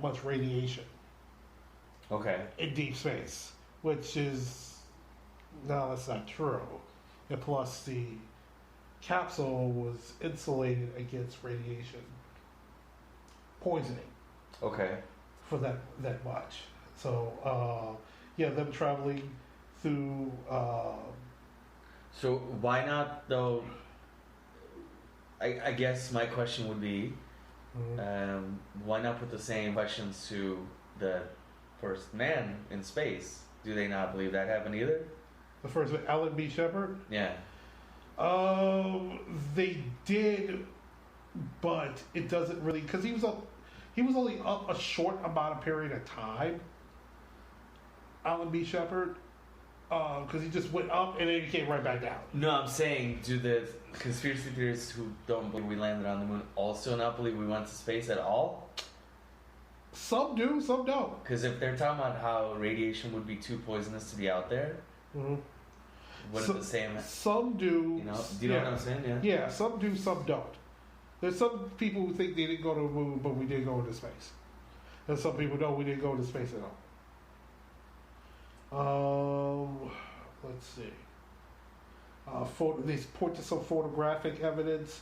much radiation Okay. in deep space, which is, no, that's not true. And plus, the capsule was insulated against radiation poisoning Okay. for that much. So, yeah, them traveling through. So why not though? I guess my question would be, why not put the same questions to the first man in space? Do they not believe that happened either? The first one, Alan B. Shepard. Yeah. They did, but it doesn't really, because he was only up a short amount of period of time. Alan B. Shepard, because he just went up and then he came right back down. No, I'm saying, do the conspiracy theorists who don't believe we landed on the moon also not believe we went to space at all? Some do, some don't. Because if they're talking about how radiation would be too poisonous to be out there, wouldn't the same? Some do. You know? Do you know what I'm saying? Yeah. Yeah, some do, some don't. There's some people who think they didn't go to the moon, but we did go into space. And some people know we didn't go into space at all. Let's see. They point to some photographic evidence.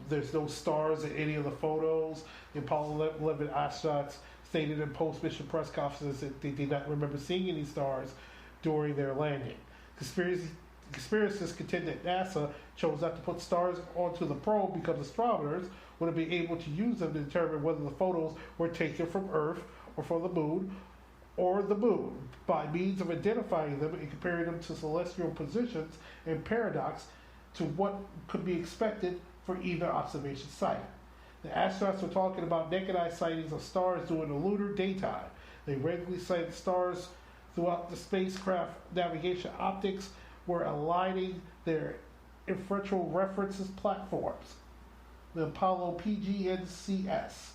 There's no stars in any of the photos. The Apollo 11 astronauts stated in post-mission press conferences that they did not remember seeing any stars during their landing. Conspiracists contend that NASA chose not to put stars onto the probe because astronomers would have been able to use them to determine whether the photos were taken from Earth or from the moon by means of identifying them and comparing them to celestial positions and paradox to what could be expected for either observation site. The astronauts were talking about naked eye sightings of stars during the lunar daytime. They regularly sighted stars throughout the spacecraft navigation optics were aligning their inferential references platforms. The Apollo PGNCS.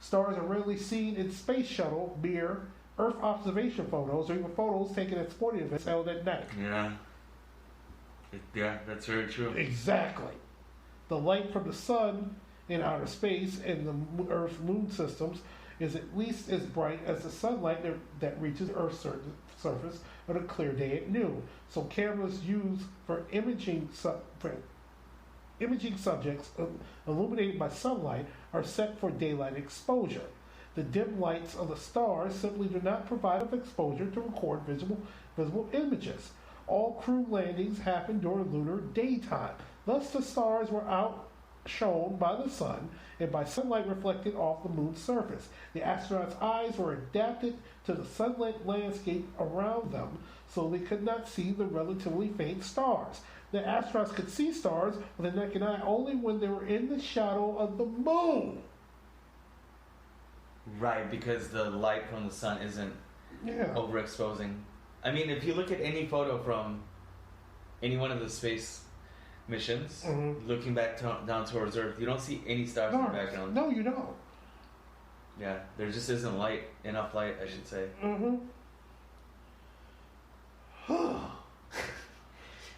Stars are rarely seen in space shuttle, mere Earth observation photos, or even photos taken at sporting events held at night. Yeah, that's very true. Exactly. The light from the sun in outer space and the Earth-Moon systems is at least as bright as the sunlight that reaches Earth's surface on a clear day at noon. So cameras used for imaging subjects illuminated by sunlight are set for daylight exposure. The dim lights of the stars simply do not provide enough exposure to record visible images. All crew landings happen during lunar daytime. Thus, the stars were outshone by the sun and by sunlight reflected off the moon's surface. The astronauts' eyes were adapted to the sunlit landscape around them, so they could not see the relatively faint stars. The astronauts could see stars with the naked eye only when they were in the shadow of the moon. Right, because the light from the sun isn't overexposing. I mean, if you look at any photo from any one of the space missions, looking back down towards Earth, you don't see any stars in the background. No, you don't. Yeah, there just isn't enough light, I should say.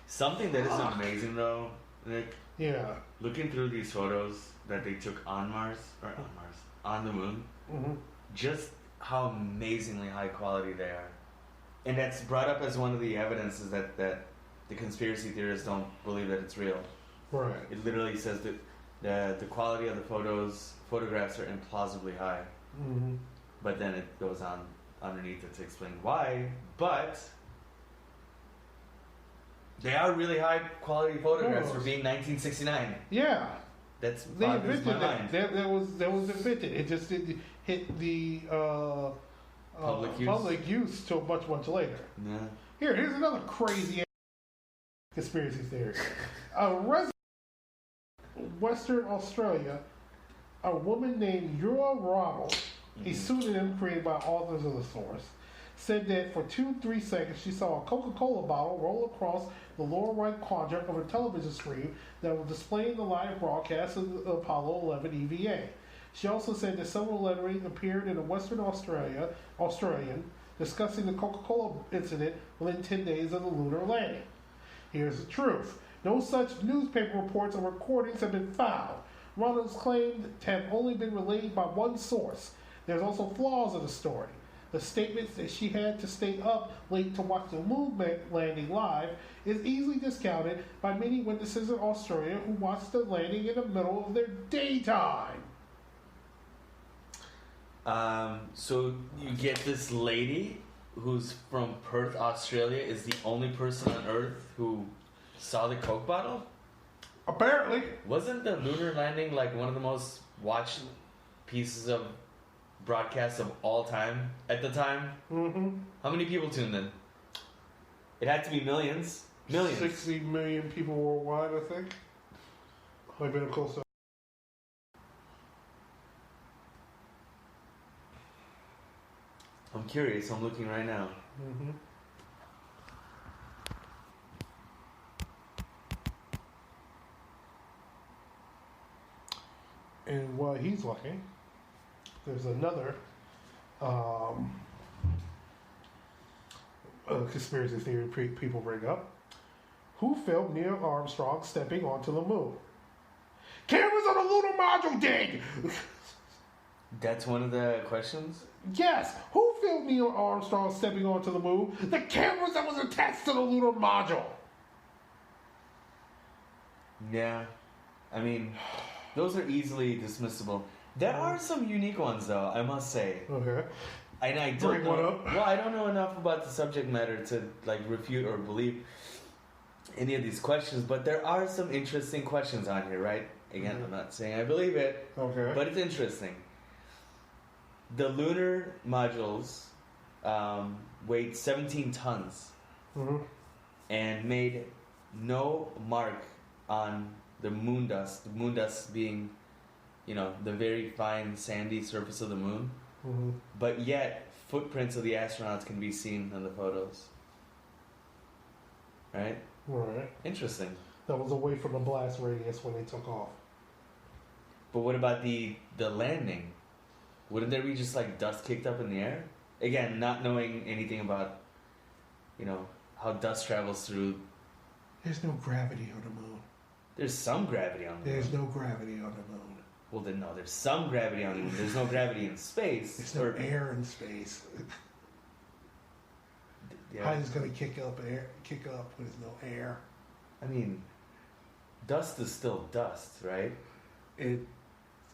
Something that is amazing, though, Nick. Yeah. Looking through these photos that they took on the moon, just how amazingly high quality they are. And that's brought up as one of the evidences that the conspiracy theorists don't believe that it's real. Right. It literally says that the quality of the photographs are implausibly high. But then it goes on underneath it to explain why. But they are really high quality photographs for being 1969. Yeah. That's they invented my mind. That was invented. It just didn't hit the public use till much later. Yeah. Here's another crazy conspiracy theory. A resident of Western Australia, a woman named Yura Rommel, a pseudonym created by authors of the source, said that for 2-3 seconds she saw a Coca-Cola bottle roll across the lower right quadrant of a television screen that was displaying the live broadcast of the Apollo 11 EVA. She also said that several lettering appeared in a Western Australian discussing the Coca-Cola incident within 10 days of the lunar landing. Here's the truth. No such newspaper reports or recordings have been found. Reynolds claimed to have only been relayed by one source. There's also flaws in the story. The statements that she had to stay up late to watch the moon landing live is easily discounted by many witnesses in Australia who watched the landing in the middle of their daytime. So you get this lady who's from Perth, Australia, is the only person on Earth who saw the Coke bottle? Apparently. Wasn't the lunar landing like one of the most watched pieces of broadcasts of all time at the time? Mm-hmm. How many people tuned in? It had to be millions. Millions. 60 million people worldwide, I think. Might be close to. I'm curious. I'm looking right now. Mm-hmm. And while he's looking, there's another conspiracy theory people bring up. Who filmed Neil Armstrong stepping onto the moon? Cameras on the lunar module did! That's one of the questions? Yes! Who filmed Neil Armstrong stepping onto the moon? The cameras that was attached to the lunar module! Yeah. I mean, those are easily dismissible. There are some unique ones, though, I must say. Okay. And I don't Bring know. one up. Well, I don't know enough about the subject matter to like refute or believe any of these questions, but there are some interesting questions on here, right? Again, I'm not saying I believe it, Okay. but it's interesting. The lunar modules weighed 17 tons Mm-hmm. and made no mark on the moon dust being, the very fine sandy surface of the moon. Mm-hmm. But yet, footprints of the astronauts can be seen in the photos. Right? Right. Interesting. That was away from the blast radius when they took off. But what about the landing? Wouldn't there be just like dust kicked up in the air? Again, not knowing anything about, how dust travels through. There's no gravity on the moon. There's some gravity on the moon. There's no gravity on the moon. Well, then no, there's some gravity on the moon. There's no gravity in space. There's no air in space. Yeah. How is it going to kick up with no air? I mean, dust is still dust, right? It's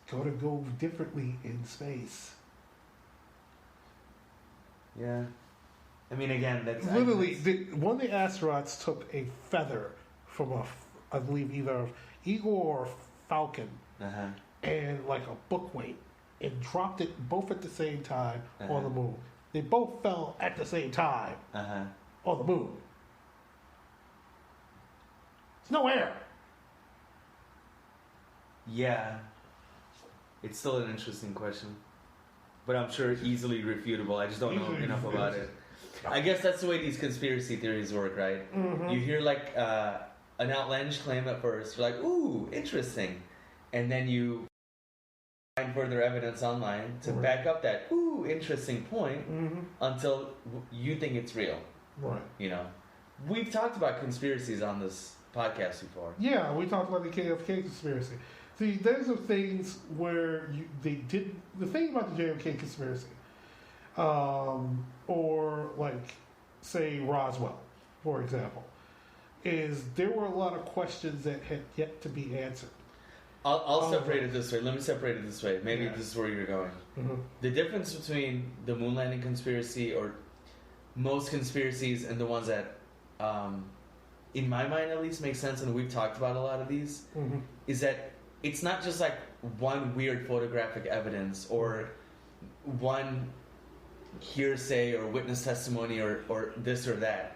going to go differently in space. Yeah. I mean, again, that's Literally, one of the astronauts took a feather from I believe either an eagle or a falcon, Uh-huh. and like a book weight, and dropped it both at the same time Uh-huh. on the moon. They both fell at the same time Uh-huh. on the moon. There's no air. Yeah. It's still an interesting question. But I'm sure easily refutable. I just don't know Easily enough about it. I guess that's the way these conspiracy theories work, right? Mm-hmm. You hear like an outlandish claim at first. You're like, ooh, interesting. And then you find further evidence online to Right. back up that, ooh, interesting point Mm-hmm. until you think it's real. Right. We've talked about conspiracies on this podcast before. Yeah, we talked about the KFK conspiracy. See, those are things where the thing about the JFK conspiracy, or like, say, Roswell, for example, is there were a lot of questions that had yet to be answered. I'll separate it this way. Let me separate it this way. Maybe Yeah. this is where you're going. Mm-hmm. The difference between the moon landing conspiracy or most conspiracies and the ones that, in my mind at least, make sense, and we've talked about a lot of these, Mm-hmm. is that it's not just like one weird photographic evidence or one hearsay or witness testimony or this or that.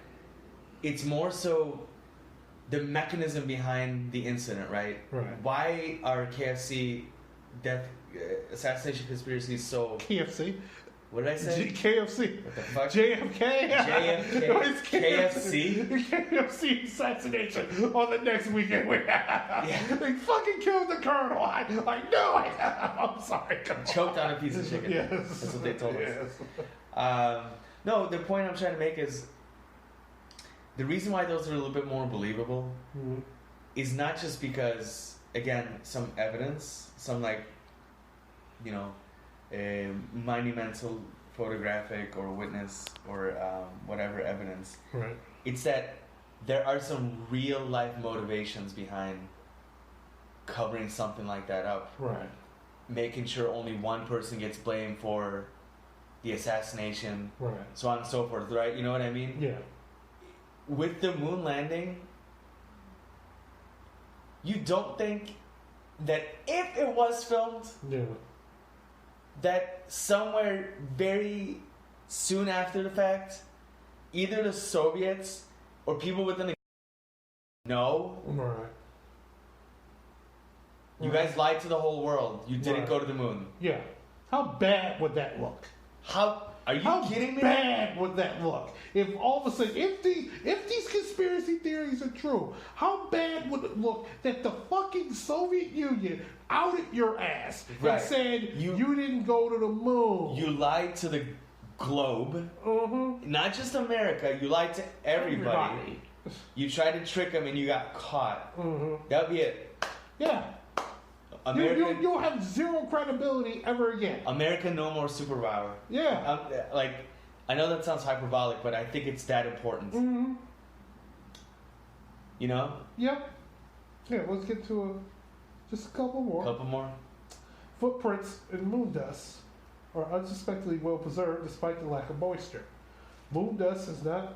It's more so the mechanism behind the incident, right? Right. Why are KFC assassination conspiracies so... KFC. What did I say? KFC. What the fuck? JFK. JFK. No, it's KFC. KFC assassination on the next weekend. Yeah. They fucking killed the colonel. I know it. I'm sorry. Choked on a piece of chicken. Yes. That's what they told Yes. us. No, the point I'm trying to make is the reason why those are a little bit more believable Mm-hmm. is not just because, again, some evidence, some monumental photographic or witness or whatever evidence. Right. It's that there are some real life motivations behind covering something like that up. Right. Making sure only one person gets blamed for the assassination, right, so on and so forth, right? You know what I mean? Yeah. With the moon landing, you don't think that if it was filmed, Yeah. that somewhere very soon after the fact, either the Soviets or people within the know, Right. you guys lied to the whole world. You didn't Right. go to the moon. Yeah. How bad would that look? How are you How kidding me? How bad would that look if all of a sudden, if these conspiracy theories are true, how bad would it look that the fucking Soviet Union outed your ass Right. and said you didn't go to the moon? You lied to the globe, not just America. You lied to everybody. You tried to trick them and you got caught. That would be it. Yeah. America, You'll have zero credibility ever again. America, no more superpower. Yeah. I know that sounds hyperbolic, but I think it's that important. You know? Yep. Yeah, let's get to just a couple more. Couple more. Footprints in moon dust are unsuspectedly well preserved despite the lack of moisture. Moon dust has not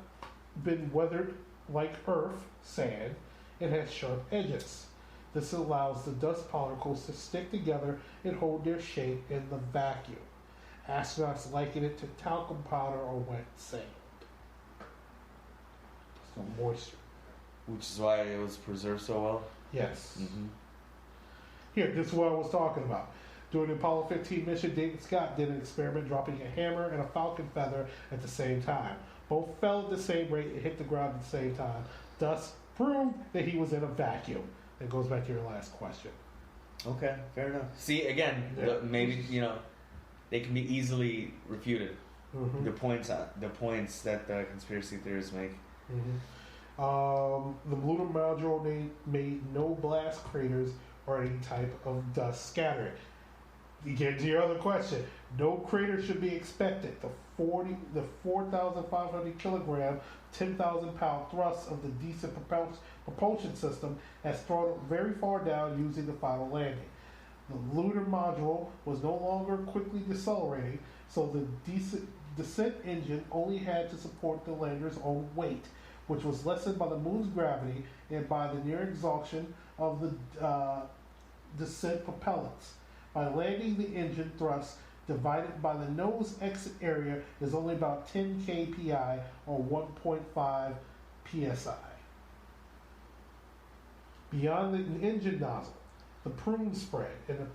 been weathered like Earth sand. It has sharp edges. This allows the dust particles to stick together and hold their shape in the vacuum. Astronauts liken it to talcum powder or wet sand. So moisture. Which is why it was preserved so well. Yes. Mm-hmm. Here, this is what I was talking about. During the Apollo 15 mission, David Scott did an experiment dropping a hammer and a falcon feather at the same time. Both fell at the same rate and hit the ground at the same time. Thus, proved that he was in a vacuum. That goes back to your last question. Okay, fair enough. See, again, maybe, they can be easily refuted. Mm-hmm. The points that the conspiracy theorists make. Mm-hmm. The lunar module made no blast craters or any type of dust scattering. You get to your other question. No crater should be expected. The 4,500 kilogram, 10,000 pound thrust of the decent propulsion system has thrown it very far down using the final landing. The lunar module was no longer quickly decelerating, so the descent engine only had to support the lander's own weight, which was lessened by the moon's gravity and by the near exhaustion of the descent propellants. By landing, the engine thrust divided by the nose exit area is only about 10 kPi or 1.5 psi. Beyond the engine nozzle, the prune spread and the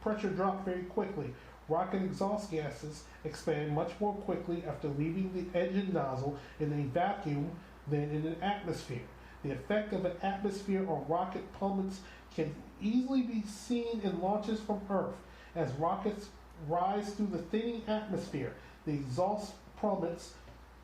pressure dropped very quickly. Rocket exhaust gases expand much more quickly after leaving the engine nozzle in a vacuum than in an atmosphere. The effect of an atmosphere on rocket plummets can easily be seen in launches from Earth. As rockets rise through the thinning atmosphere, the exhaust plummets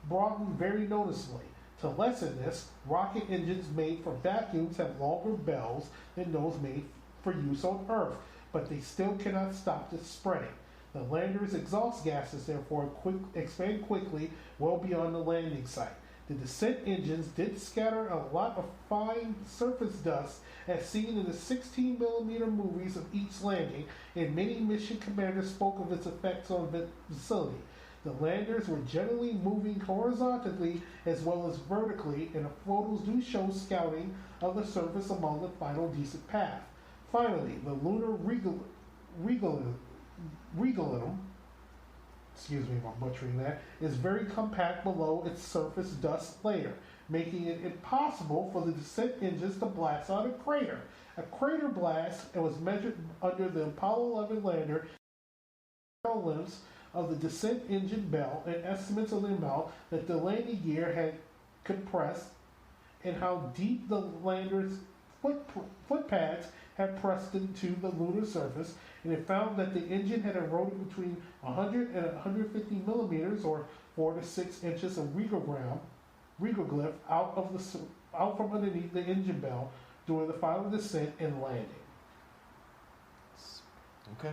broaden very noticeably. To lessen this, rocket engines made for vacuums have longer bells than those made for use on Earth, but they still cannot stop the spreading. The lander's exhaust gases therefore expand quickly well beyond the landing site. The descent engines did scatter a lot of fine surface dust as seen in the 16mm movies of each landing, and many mission commanders spoke of its effects on the facility. The landers were generally moving horizontally as well as vertically, and the photos do show scouting of the surface along the final decent path. Finally, the lunar regolith, excuse me if I'm butchering that, is very compact below its surface dust layer, making it impossible for the descent engines to blast out a crater. A crater blast was measured under the Apollo 11 lander lengths of the descent engine bell and estimates of the amount that the landing gear had compressed and how deep the lander's foot pads had pressed into the lunar surface, and it found that the engine had eroded between 100 and 150 millimeters, or 4 to 6 inches of regolith out from underneath the engine bell during the final descent and landing. Okay.